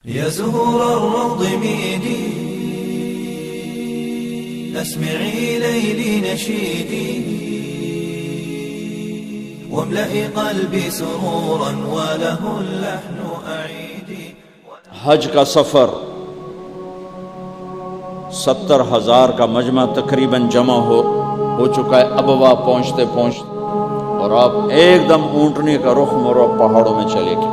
يا زهور الروض ميدي أسمعي ليلي نشيدي واملئي قلبي سرورا وله اللحن أعيدي. حج کا سفر 70,000 کا مجمع تقریباً جمع ہو چکا ہے ابوا پہنچتے اور آپ ایک دم اونٹنی کا رخ مرو پہاڑوں میں چلے گئے.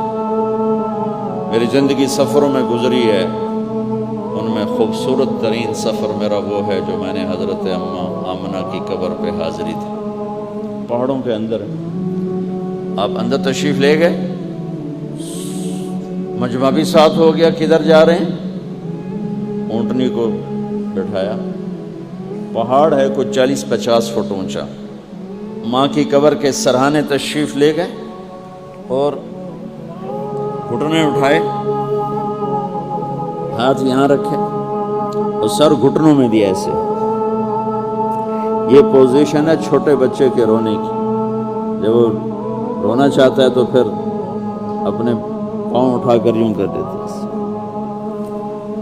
میری زندگی سفروں میں گزری ہے، ان میں خوبصورت ترین سفر میرا وہ ہے جو میں نے حضرت اماں آمنہ کی قبر پہ حاضری تھی. پہاڑوں کے اندر آپ اندر تشریف لے گئے، مجمع بھی ساتھ ہو گیا. کدھر جا رہے ہیں؟ اونٹنی کو بٹھایا. پہاڑ ہے کچھ 40-50 فٹ اونچا. ماں کی قبر کے سرہانے تشریف لے گئے اور گھٹنے اٹھائے، ہاتھ یہاں رکھے اور سر گھٹنوں میں دیا ایسے. یہ پوزیشن ہے چھوٹے بچے کے رونے کی. جب وہ رونا چاہتا ہے تو پھر اپنے پاؤں اٹھا کر یوں کر دیتے.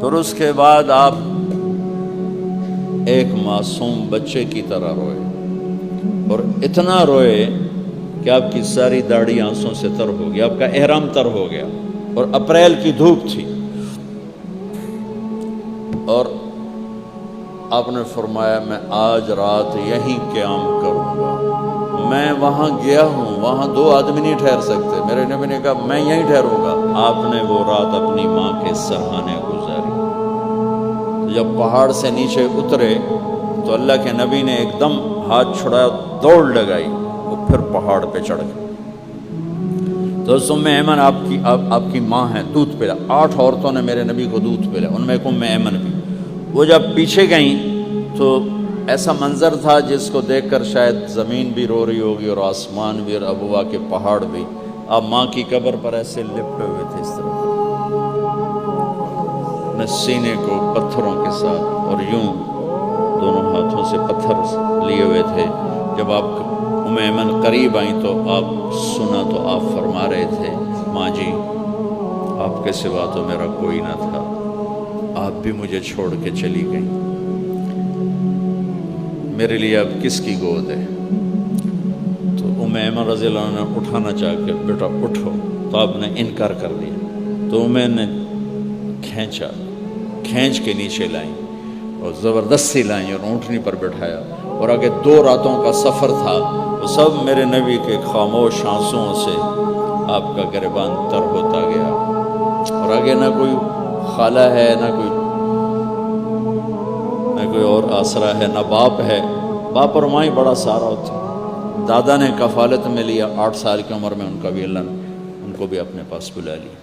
پھر اس کے بعد آپ ایک معصوم بچے کی طرح روئے اور اتنا روئے کہ آپ کی ساری داڑھی آنسوں سے تر ہو گیا، آپ کا احرام تر ہو گیا. اور اپریل کی دھوپ تھی اور آپ نے فرمایا میں آج رات یہیں قیام کروں گا. میں وہاں گیا ہوں، وہاں 2 آدمی نہیں ٹھہر سکتے. میرے نبی نے کہا میں یہیں ٹھہروں گا. آپ نے وہ رات اپنی ماں کے سرہانے گزاری. جب پہاڑ سے نیچے اترے تو اللہ کے نبی نے ایک دم ہاتھ چھڑایا، دوڑ لگائی اور پھر پہاڑ پہ چڑھ گئے. تو ام ایمن آپ کی ماں ہے، دودھ پلا. 8 عورتوں نے میرے نبی کو دودھ پلا، ان میں ایک ام ایمن بھی. وہ جب پیچھے گئیں تو ایسا منظر تھا جس کو دیکھ کر شاید زمین بھی رو رہی ہوگی اور آسمان بھی اور ابوا کے پہاڑ بھی. آپ ماں کی قبر پر ایسے لپٹے ہوئے تھے اس طرح، اپنے سینے کو پتھروں کے ساتھ اور یوں دونوں ہاتھوں سے پتھر لیے ہوئے تھے. جب آپ ام ایمن قریب آئیں تو آپ سنا تو آپ فرما رہے تھے ماں جی آپ کے سوا تو میرا کوئی نہ تھا، آپ بھی مجھے چھوڑ کے چلی گئیں، میرے لیے اب کس کی گود ہے؟ تو ام ایمن رضی اللہ عنہ نے اٹھانا چاہ کے بیٹا اٹھو، تو آپ نے انکار کر دیا. تو ام نے کھینچ کے نیچے لائیں اور زبردستی لائیں اور اونٹنی پر بٹھایا. اور آگے 2 راتوں کا سفر تھا. وہ سب میرے نبی کے خاموش آنسوؤں سے آپ کا گریبان تر ہوتا گیا. اور آگے نہ کوئی خالہ ہے، نہ کوئی اور آسرا ہے، نہ باپ ہے. باپ اور ماں ہی بڑا سہارا ہوتا. دادا نے کفالت میں لیا 8 سال کی عمر میں، ان کا بھی اللہ نے ان کو بھی اپنے پاس بلا لیا.